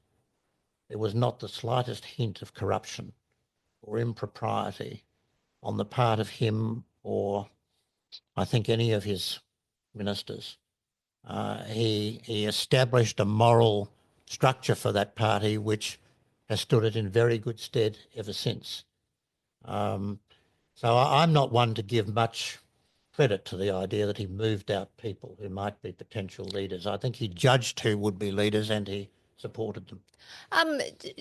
there was not the slightest hint of corruption or impropriety on the part of him or, I think, any of his ministers. He established a moral structure for that party which has stood it in very good stead ever since. So I'm not one to give much credit to the idea that he moved out people who might be potential leaders. I think he judged who would be leaders and he supported them.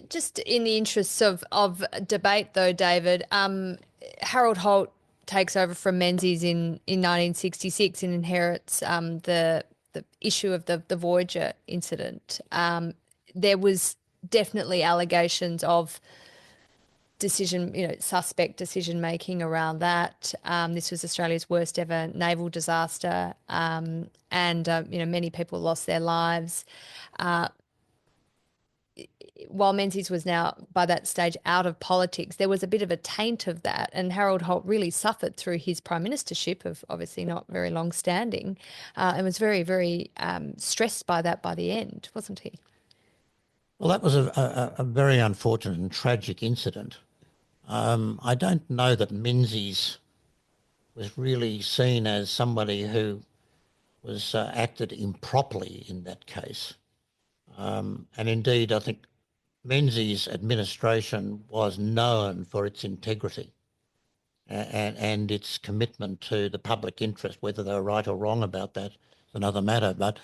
Just in the interests of debate, though, David, Harold Holt takes over from Menzies in 1966 and inherits the issue of the Voyager incident. There was definitely allegations of suspect decision making around that. This was Australia's worst ever naval disaster, and many people lost their lives. While Menzies was now by that stage out of politics, there was a bit of a taint of that, and Harold Holt really suffered through his prime ministership of obviously not very long standing, and was very, very stressed by that by the end, wasn't he? Well, that was a very unfortunate and tragic incident. I don't know that Menzies was really seen as somebody who was acted improperly in that case. And indeed, I think Menzies' administration was known for its integrity and its commitment to the public interest. Whether they were right or wrong about that is another matter. But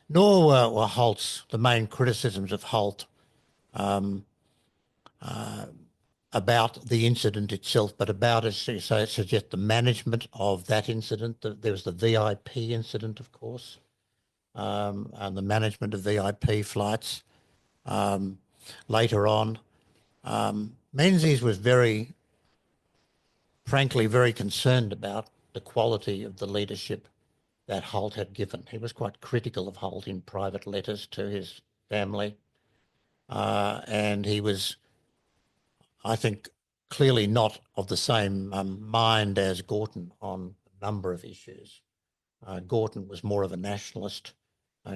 nor were the main criticisms of Holt about the incident itself, but about, as you say, suggest the management of that incident. There was the VIP incident, of course, and the management of VIP flights. Later on, Menzies was frankly, very concerned about the quality of the leadership that Holt had given. He was quite critical of Holt in private letters to his family, and he was, I think, clearly not of the same mind as Gorton on a number of issues. Gorton was more of a nationalist.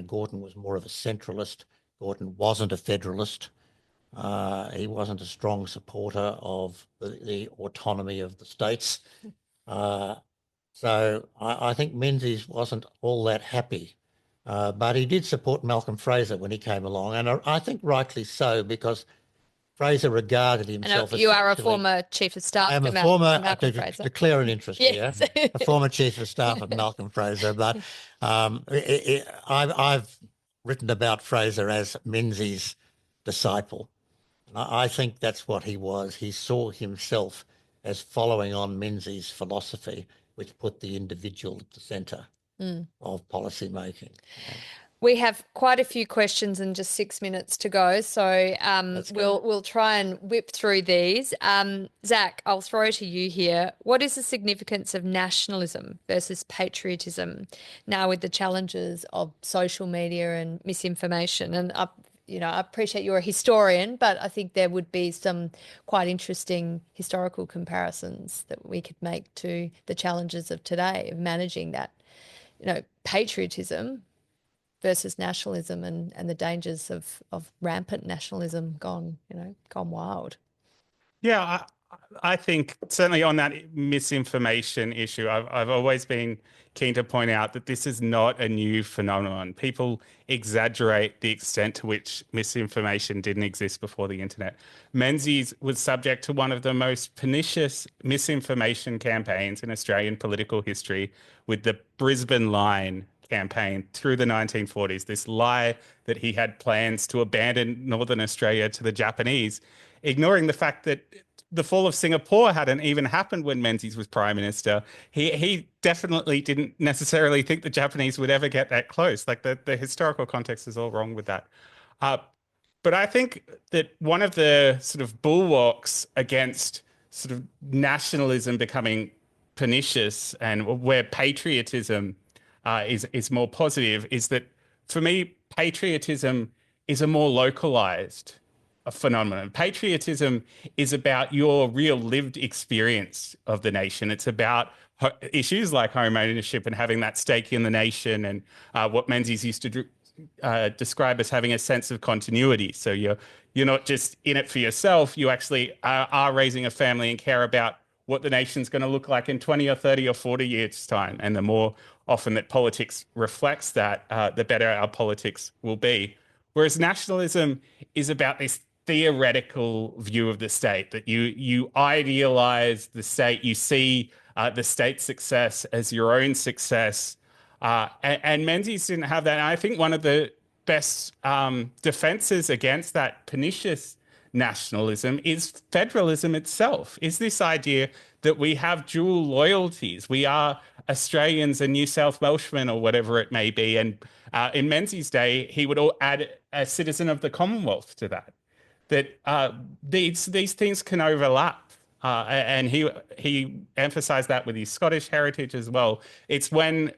Gorton was more of a centralist. Gorton wasn't a federalist. He wasn't a strong supporter of the autonomy of the states. So I think Menzies wasn't all that happy. But he did support Malcolm Fraser when he came along, and I think rightly so, because Fraser regarded himself as... You are a former chief of staff. I am a former, to declare an interest yes. here, a former chief of staff of Malcolm Fraser. But I've written about Fraser as Menzies' disciple. I think that's what he was. He saw himself as following on Menzies' philosophy, which put the individual at the centre of policy making. We have quite a few questions and just 6 minutes to go, so we'll try and whip through these. Zach, I'll throw to you here. What is the significance of nationalism versus patriotism now with the challenges of social media and misinformation? And I appreciate you're a historian, but I think there would be some quite interesting historical comparisons that we could make to the challenges of today of managing that, patriotism versus nationalism and the dangers of rampant nationalism gone wild. Yeah, I think certainly on that misinformation issue, I've always been keen to point out that this is not a new phenomenon. People exaggerate the extent to which misinformation didn't exist before the internet. Menzies was subject to one of the most pernicious misinformation campaigns in Australian political history with the Brisbane Line campaign through the 1940s, this lie that he had plans to abandon Northern Australia to the Japanese, ignoring the fact that the fall of Singapore hadn't even happened when Menzies was Prime Minister. He definitely didn't necessarily think the Japanese would ever get that close. Like the historical context is all wrong with that. But I think that one of the sort of bulwarks against sort of nationalism becoming pernicious and where patriotism is more positive is that, for me, patriotism is a more localized phenomenon. Patriotism is about your real lived experience of the nation. It's about issues like home ownership and having that stake in the nation, and what Menzies used to describe as having a sense of continuity. So you're not just in it for yourself. You actually are raising a family and care about what the nation's going to look like in 20 or 30 or 40 years' time. And the more often that politics reflects that, the better our politics will be. Whereas nationalism is about this theoretical view of the state, that you idealize the state, you see the state's success as your own success. And Menzies didn't have that. And I think one of the best defenses against that pernicious nationalism is federalism itself, is this idea that we have dual loyalties. We are Australians and New South Welshmen or whatever it may be. And in Menzies' day, he would add a citizen of the Commonwealth to that, these things can overlap. And he emphasized that with his Scottish heritage as well. It's when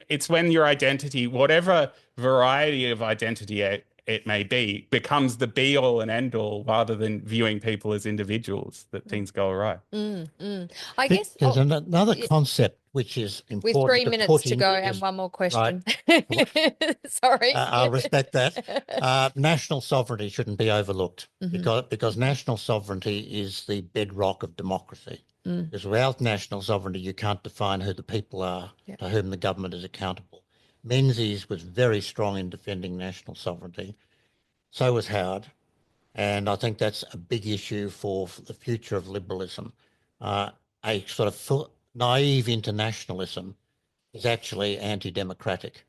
your identity, whatever variety of identity it may be, becomes the be all and end all, rather than viewing people as individuals, that things go awry. I guess there's another concept which is important. With 3 minutes to go and one more question. Right. Sorry. I'll respect that. National sovereignty shouldn't be overlooked, because national sovereignty is the bedrock of democracy. Because without national sovereignty, you can't define who the people are to whom the government is accountable. Menzies was very strong in defending national sovereignty. So was Howard. And I think that's a big issue for the future of liberalism. A sort of naive internationalism is actually anti-democratic.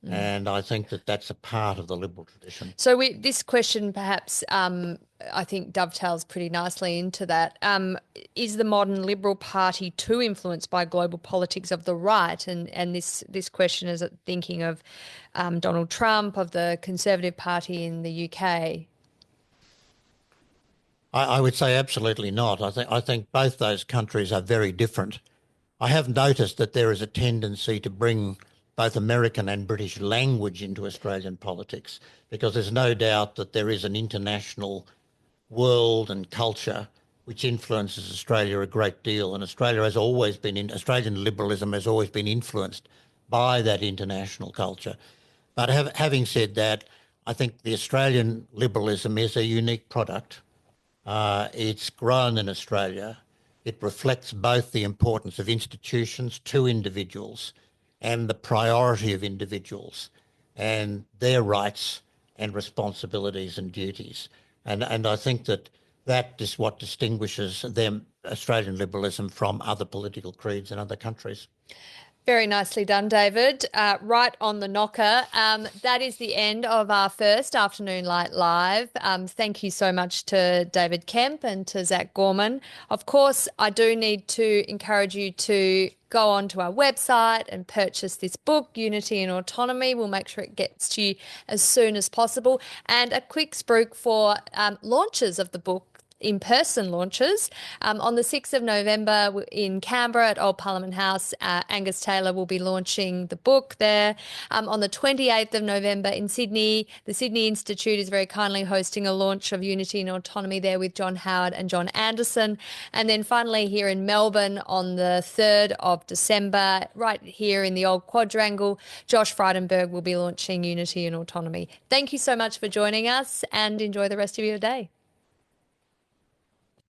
And I think that that's a part of the liberal tradition. So this question perhaps, I think, dovetails pretty nicely into that. Is the modern Liberal Party too influenced by global politics of the right? And this question is thinking of Donald Trump, of the Conservative Party in the UK. I would say absolutely not. I think both those countries are very different. I have noticed that there is a tendency to bring both American and British language into Australian politics, because there's no doubt that there is an international world and culture which influences Australia a great deal. And Australian liberalism has always been influenced by that international culture. But having said that, I think the Australian liberalism is a unique product. It's grown in Australia. It reflects both the importance of institutions to individuals and the priority of individuals and their rights and responsibilities and duties. And I think that is what distinguishes Australian liberalism from other political creeds in other countries. Very nicely done, David. Right on the knocker. That is the end of our first Afternoon Light Live. Thank you so much to David Kemp and to Zach Gorman. Of course, I do need to encourage you to go onto our website and purchase this book, Unity and Autonomy. We'll make sure it gets to you as soon as possible. And a quick spruik for launches of the book. In-person launches. On the 6th of November in Canberra at Old Parliament House, Angus Taylor will be launching the book there. On the 28th of November in Sydney, the Sydney Institute is very kindly hosting a launch of Unity and Autonomy there with John Howard and John Anderson. And then finally here in Melbourne on the 3rd of December, right here in the Old Quadrangle, Josh Frydenberg will be launching Unity and Autonomy. Thank you so much for joining us and enjoy the rest of your day.